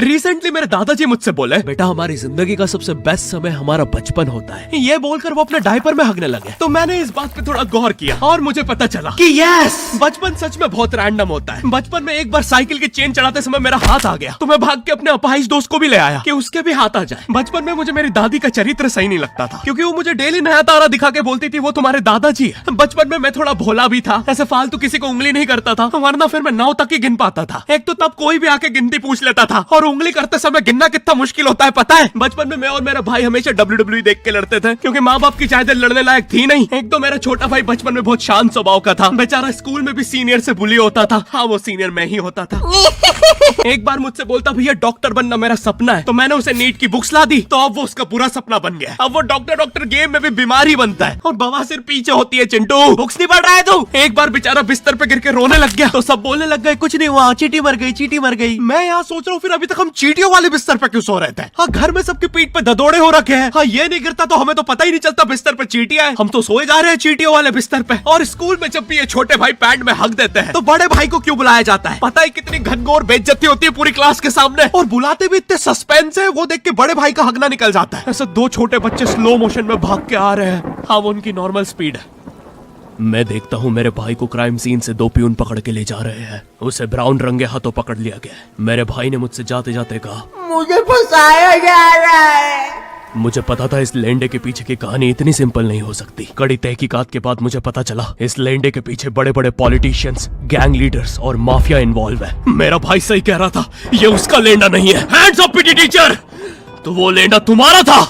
Recently मेरे दादाजी मुझसे बोले, बेटा हमारी जिंदगी का सबसे बेस्ट समय हमारा बचपन होता है। ये बोलकर वो अपने डायपर में हगने लगे। तो मैंने इस बात पे थोड़ा गौर किया और मुझे पता चला कि यस, बचपन सच में बहुत रैंडम होता है। बचपन में एक बार साइकिल की चेन चढ़ाते समय मेरा हाथ आ गया, तो मैं भाग के अपने अपाहिज दोस्त को भी ले आया कि उसके भी हाथ आ जाए। बचपन में मुझे मेरी दादी का चरित्र सही नहीं लगता था, क्योंकि वो मुझे डेली नया तारा दिखा के बोलती थी वो तुम्हारे दादाजी है। बचपन में मैं थोड़ा भोला भी था, ऐसे फालतू किसी को उंगली नहीं करता था, वरना फिर मैं 9 तक ही गिन पाता था। एक तो तब कोई भी आके गिनती पूछ लेता था, और उंगली करते समय गिनना कितना मुश्किल होता है पता है। बचपन में मैं और मेरा भाई हमेशा WWE देख के लड़ते थे, क्योंकि माँ बाप की चाहते लड़ने लायक थी नहीं। एक तो मेरा छोटा भाई बचपन में बहुत शांत स्वभाव का था, बेचारा स्कूल में भी सीनियर से बुली होता था। हाँ, वो सीनियर मैं ही होता था। एक बार मुझसे बोलता, भैया डॉक्टर बनना मेरा सपना है। तो मैंने उसे नीट की बुक्स ला दी, तो अब वो उसका पूरा सपना बन गया। अब वो डॉक्टर गेम में भी बीमारी बनता है, और बवासीर पीछे होती है। चिंटू बुक्स नहीं पढ़ रहा है तू? एक बार बेचारा बिस्तर पे गिर के रोने लग गया, तो सब बोलने लग गए कुछ नहीं हुआ, चींटी मर गई, चींटी मर गई। मैं यहाँ सोच रहा हूँ फिर अभी तक हम चींटियों वाले बिस्तर पे क्यों सो रहे थे? हाँ, घर में सबकी पीठ पे ददोड़े हो रखे हैं। हाँ, ये नहीं गिरता तो हमें तो पता ही नहीं चलता बिस्तर पे चींटियां हैं। हम तो सोए जा रहे हैं चींटियों वाले बिस्तर पे। और स्कूल में जब भी ये छोटे भाई पैंट में हक देते हैं, तो बड़े भाई को क्यों बुलाया जाता है? पता है कितनी घनघोर बेइज्जती होती है पूरी क्लास के सामने, और बुलाते भी इतने सस्पेंस है, वो देख के बड़े भाई का हगना निकल जाता है। ऐसे 2 छोटे बच्चे स्लो मोशन में भाग के आ रहे हैं। हाँ, वो उनकी नॉर्मल स्पीड है। मैं देखता हूँ मेरे भाई को क्राइम सीन से 2 पियून पकड़ के ले जा रहे हैं। उसे ब्राउन रंगे हाथों पकड़ लिया गया। मेरे भाई ने मुझसे जाते जाते कहा, मुझे फंसाया जा रहा है। मुझे पता था इस लेंडे के पीछे की कहानी इतनी सिंपल नहीं हो सकती। कड़ी तहकीकात के बाद मुझे पता चला इस लेंडे के पीछे बड़े बड़े पॉलिटिशियंस, गैंग लीडर्स और माफिया इन्वॉल्व है। मेरा भाई सही कह रहा था, ये उसका लेंडा नहीं है। हैंड्स अप पीटी टीचर, तो वो लेंडा तुम्हारा था।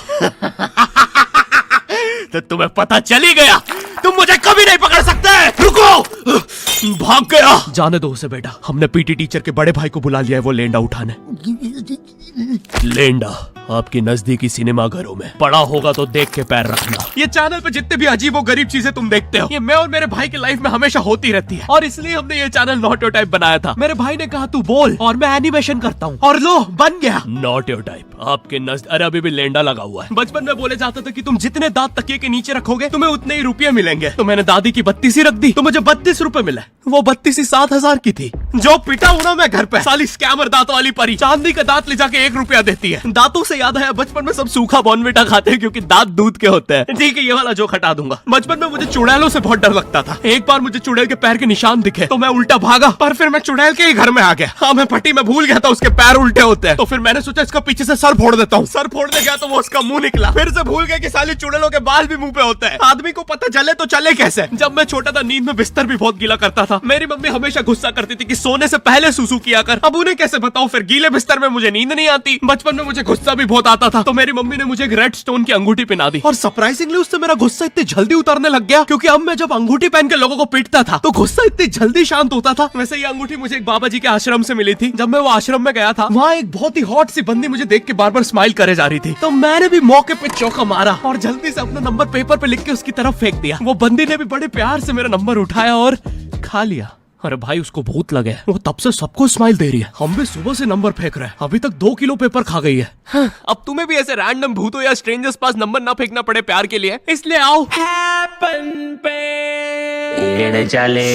तो तुम्हें पता चल ही गया, तुम मुझे कभी नहीं पकड़ सकते। रुको, भाग गया। जाने दो उसे बेटा, हमने पीटी टीचर के बड़े भाई को बुला लिया है वो लेंडा उठाने। लेंडा आपकी नजदीकी सिनेमा घरों में पड़ा होगा तो देख के पैर रखना। ये चैनल पे जितने भी अजीब और गरीब चीजें तुम देखते हो, ये मैं और मेरे भाई की लाइफ में हमेशा होती रहती है, और इसलिए हमने ये चैनल नॉट योर टाइप बनाया था। मेरे भाई ने कहा तू बोल और मैं एनिमेशन करता हूँ, और लो बन गया नॉट योर टाइप। आपके अरे अभी भी लेंडा लगा हुआ है। बचपन में बोले जाता था कि तुम जितने दांत तकिए के नीचे रखोगे तुम्हें उतने ही रुपये मिलेंगे। तो मैंने दादी की 32 रख दी, तो मुझे 32 रुपए मिले। वो 32 7,000 की थी। जो पिटा हूं ना मैं घर पे, साली स्कैमर दांतों वाली परी, चांदी का दांत ले जाके 1 रुपया देती है। दांतों से याद है, बचपन में सब सूखा बॉर्नविटा खाते हैं क्योंकि दांत दूध के होते हैं। ठीक है, ये वाला जोक हटा दूंगा। बचपन में मुझे चुड़ैलों से बहुत डर लगता था। एक बार मुझे चुड़ैल के पैर के निशान दिखे तो मैं उल्टा भागा, पर फिर मैं चुड़ैल के ही घर में आ गया। हाँ, मैं पट्टी में भूल गया था उसके पैर उल्टे होते हैं, तो फिर मैंने सोचा इसका पीछे से सर फोड़ देता हूँ। सर फोड़ने गया तो वो उसका मुंह निकला। फिर से भूल गया कि साली चुड़ैलों के बाल भी मुंह पे होते हैं। आदमी को पता चले तो चले कैसे। जब मैं छोटा था नींद में बिस्तर भी बहुत गीला करता था। मेरी मम्मी हमेशा गुस्सा करती थी कि सोने से पहले सुसु किया कर। अब उन्हें कैसे बताऊं, फिर गीले बिस्तर में मुझे नींद नहीं आती। बचपन में मुझे गुस्सा भी बहुत आता था, तो मेरी मम्मी ने मुझे एक रेड स्टोन की अंगूठी पहना दी, और सरप्राइजिंगली उससे मेरा गुस्सा इतनी जल्दी उतरने लग गया, क्योंकि अब मैं जब अंगूठी पहन के लोगों को पीटता था तो गुस्सा इतनी जल्दी शांत होता था। वैसे ये अंगूठी मुझे एक बाबा जी के आश्रम से मिली थी। जब मैं वो आश्रम में गया था, वहाँ एक बहुत ही हॉट सी बंदी मुझे देख के बार बार स्माइल करे जा रही थी, तो मैंने भी मौके पे चौका मारा और जल्दी से अपना नंबर पेपर पे लिख के उसकी तरफ फेंक दिया। वो बंदी ने भी बड़े प्यार से मेरा नंबर उठाया और खा लिया। अरे भाई, उसको भूत लगे, वो तब से सबको स्माइल दे रही है। हम भी सुबह से नंबर फेंक रहे हैं, अभी तक 2 किलो पेपर खा गई है। हाँ, अब तुम्हें भी ऐसे रैंडम भूतों या स्ट्रेंजर्स पास नंबर ना फेंकना पड़े प्यार के लिए, इसलिए आओ हैपन पे चले।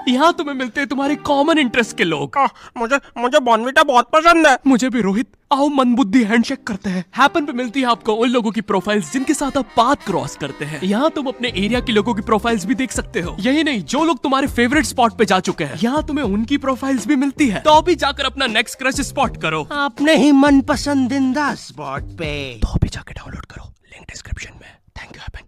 यहाँ तुम्हें मिलते हैं तुम्हारे कॉमन इंटरेस्ट के लोग। मुझे बॉर्नविटा बहुत पसंद है। मुझे भी रोहित। आओ मन बुद्धि हैंडशेक करते हैं। हैपन पे मिलती है आपको उन लोगों की प्रोफाइल्स जिनके साथ आप पाथ क्रॉस करते हैं। यहाँ तुम अपने एरिया के लोगों की प्रोफाइल्स भी देख सकते हो। यही नहीं, जो लोग तुम्हारे फेवरेट स्पॉट पे जा चुके हैं, यहाँ तुम्हें उनकी प्रोफाइल्स भी मिलती है। तो अभी जाकर अपना नेक्स्ट क्रश स्पॉट करो अपने ही मन पसंदीदा स्पॉट पे। तो अभी जाकर डाउनलोड करो, लिंक डिस्क्रिप्शन में। Thank you happen.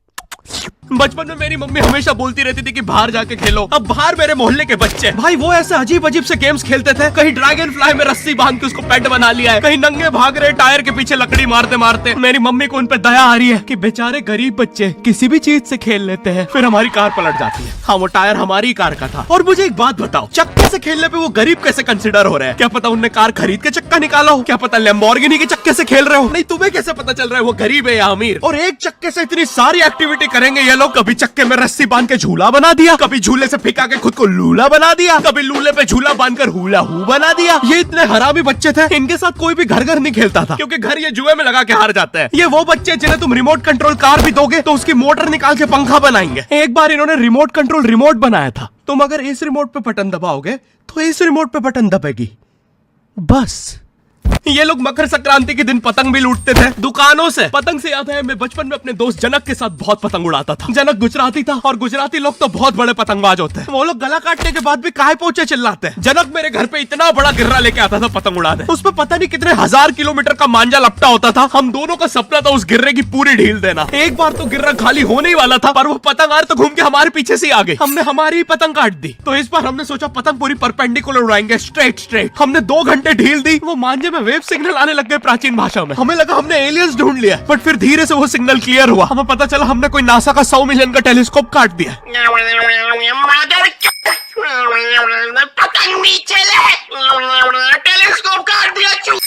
बचपन में मेरी मम्मी हमेशा बोलती रहती थी कि बाहर जाके खेलो। अब बाहर मेरे मोहल्ले के बच्चे भाई वो ऐसे अजीब अजीब से गेम्स खेलते थे। कहीं ड्रैगन फ्लाई में रस्सी बांध के उसको पेट बना लिया है, कहीं नंगे भाग रहे टायर के पीछे लकड़ी मारते मारते। मेरी मम्मी को उन पे दया आ रही है कि बेचारे गरीब बच्चे किसी भी चीज से खेल लेते हैं, फिर हमारी कार पलट जाती है। हाँ, वो टायर हमारी कार का था। और मुझे एक बात बताओ, चक्के से खेलने पे वो गरीब कैसे कंसिडर हो रहे हैं? क्या पता उनने कार खरीद के चक्का निकाला हो, क्या पता लैम्बोर्गिनी के चक्के से खेल रहे हो। नहीं, तुम्हें कैसे पता चल रहा है वो गरीब है या अमीर? और एक चक्के से इतनी सारी एक्टिविटी करेंगे ये लोग। कभी चक्के में रस्सी बांध के झूला बना दिया, कभी झूले से फिका के खुद को लूला बना दिया, कभी लूले पे झूला बांधकर हुला हू बना दिया। ये इतने हरामी बच्चे थे, इनके साथ कोई भी घर नहीं खेलता था, क्योंकि घर ये जुए में लगा के हार जाते हैं। ये वो बच्चे जिन्हें तुम रिमोट कंट्रोल कार भी दोगे तो उसकी मोटर निकाल के पंखा बनाएंगे। एक बार इन्होंने रिमोट कंट्रोल रिमोट बनाया था। तुम अगर इस रिमोट पे बटन दबाओगे तो इस रिमोट पे बटन दबेगी, बस ये लोग मकर संक्रांति के दिन पतंग भी लूटते थे दुकानों से। पतंग से याद है मैं बचपन में अपने दोस्त जनक के साथ बहुत पतंग उड़ाता था। जनक गुजराती था और गुजराती लोग तो बहुत बड़े पतंगबाज होते हैं। वो लोग गला काटने के बाद भी काय पोचे चिल्लाते हैं। जनक मेरे घर पे इतना बड़ा गिर्रा लेके आता था पतंग उड़ाने। उसमें पता नहीं कितने 1000 किलोमीटर का मांझा लपटा होता था। हम दोनों का सपना था उस गिर्रे की पूरी ढील देना। एक बार तो गिर्रा खाली होने ही वाला था पर वो पतंगार तो घूम के हमारे पीछे से आ गई। हमने हमारी ही पतंग काट दी। तो इस बार हमने सोचा पतंग पूरी परपेंडिकुलर उड़ाएंगे, स्ट्रेट। हमने 2 घंटे ढील दी। वो मांझे में वेव सिग्नल आने लग गए प्राचीन भाषा में। हमें लगा हमने एलियंस ढूंढ लिया बट फिर धीरे से वो सिग्नल क्लियर हुआ। हमें पता चला हमने कोई नासा का 100 मिलियन का टेलीस्कोप काट दिया। पतंग नीचे ले, टेलीस्कोप काट दिया।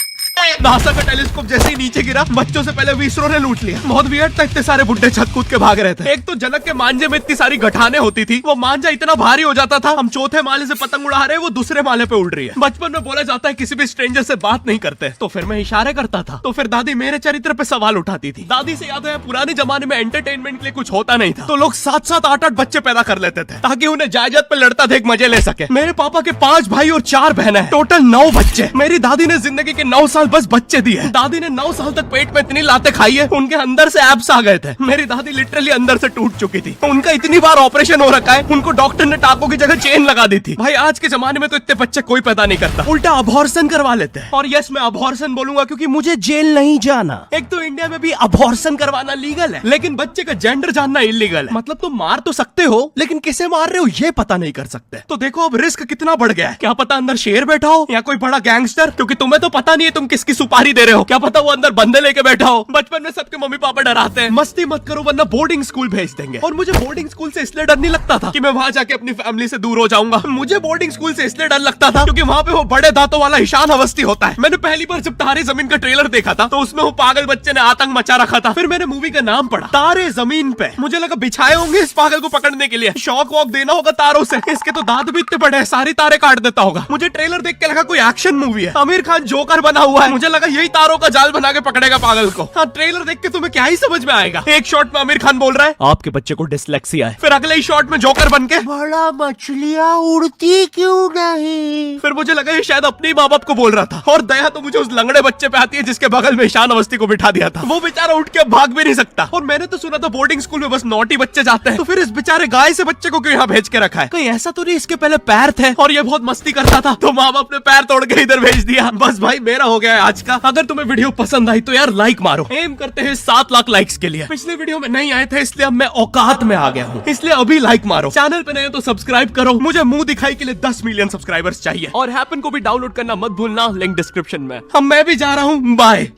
नासा का टेलीस्कोप जैसे ही नीचे गिरा बच्चों से पहले विसरो ने लूट लिया। बहुत वियर्ड था, इतने सारे बुड्ढे छत कूद के भाग रहे थे। एक तो जनक के मांझे में इतनी सारी गठाने होती थी, वो मांझा इतना भारी हो जाता था। हम चौथे माले से पतंग उड़ा रहे, वो दूसरे माले पे उड़ रही है। बचपन में बोला जाता है किसी भी स्ट्रेंजर से बात नहीं करते, तो फिर मैं इशारे करता था। तो फिर दादी मेरे चरित्र पे सवाल उठाती थी। दादी से याद है पुराने जमाने में एंटरटेनमेंट के लिए कुछ होता नहीं था, तो लोग 7-7, 8-8 बच्चे पैदा कर लेते थे ताकि उन्हें जायदाद पे लड़ता देख मजे ले सके। मेरे पापा के 5 भाई और 4 बहनें हैं, टोटल 9 बच्चे। मेरी दादी ने जिंदगी के 9 साल बस बच्चे दिए। दादी ने 9 साल तक पेट में इतनी लाते खाई है, उनके अंदर से एब्स आ गए थे। मेरी दादी लिटरली अंदर से टूट चुकी थी। उनका इतनी बार ऑपरेशन हो रखा है, उनको डॉक्टर ने टाकों की जगह चेन लगा दी थी। भाई आज के जमाने में तो इतने बच्चे कोई पैदा नहीं करता, उल्टा अबॉर्शन करवा लेते हैं। और यस मैं अबॉर्शन बोलूंगा क्योंकि मुझे जेल नहीं जाना। एक तो इंडिया में भी अबॉर्शन करवाना लीगल है, लेकिन बच्चे का जेंडर जानना इलीगल है। मतलब तुम मार तो सकते हो लेकिन किसे मार रहे हो ये पता नहीं कर सकते। तो देखो अब रिस्क कितना बढ़ गया है। क्या पता अंदर शेर बैठा हो या कोई बड़ा गैंगस्टर, क्योंकि तुम्हें तो पता नहीं है तुम किसकी सुपारी दे रहे हो। क्या पता वो अंदर बंदे लेके बैठा हो। बचपन में सबके मम्मी पापा डराते हैं मस्ती मत करो वरना बोर्डिंग स्कूल भेज देंगे। और मुझे बोर्डिंग स्कूल से इसलिए डर नहीं लगता था कि मैं वहां जाके अपनी फैमिली से दूर हो जाऊंगा। मुझे बोर्डिंग स्कूल से इसलिए डर लगता था क्योंकि वहां पे वो बड़े दांतों वाला ईशान अवस्थी होता है। मैंने पहली बार जब तारे जमीन का ट्रेलर देखा था तो उसमें वो पागल बच्चे ने आतंक मचा रखा था। फिर मैंने मूवी का नाम पढ़ा तारे जमीन पे। मुझे लगा बिछाए होंगे इस पागल को पकड़ने के लिए, शॉक वॉक देना होगा तारों से। इसके तो दांत भी इतने बड़े हैं, सारी तारे काट देता होगा। मुझे ट्रेलर देख के लगा कोई एक्शन मूवी है, आमिर खान जोकर बना हुआ है। मुझे लगा यही तारों का जाल बना के पकड़ेगा पागल को। हाँ ट्रेलर देख के तुम्हें क्या ही समझ में आएगा। एक शॉट में आमिर खान बोल रहा है आपके बच्चे को डिसलेक्सिया है, फिर अगले ही शॉट में जोकर बन के बड़ा मछलियां उड़ती क्यों नहीं। फिर मुझे लगा ये शायद अपने माँ बाप को बोल रहा था। और दया तो मुझे उस लंगड़े बच्चे पे आती है जिसके बगल में ईशान अवस्थी को बिठा दिया था। वो बेचारा उठ के भाग भी नहीं सकता। और मैंने तो सुना था बोर्डिंग स्कूल में बस नॉटी बच्चे जाते हैं, तो फिर इस बेचारे गाय से बच्चे को क्यों यहाँ भेज के रखा है। कहीं ऐसा तो नहीं इसके पहले पैर थे और ये बहुत मस्ती करता था तो माँ बाप ने पैर तोड़ के इधर भेज दिया। बस भाई मेरा हो गया है आज का। अगर तुम्हें वीडियो पसंद आई तो यार लाइक मारो। एम करते हैं 7 लाख लाइक्स के लिए। पिछले वीडियो में नहीं आए थे इसलिए अब मैं औकात में आ गया हूँ, इसलिए अभी लाइक मारो। चैनल पे नए हो तो सब्सक्राइब करो। मुझे मुंह दिखाई के लिए 10 मिलियन सब्सक्राइबर्स चाहिए। और हैपन को भी डाउनलोड करना मत भूलना, लिंक डिस्क्रिप्शन में। अब मैं भी जा रहा हूँ, बाय।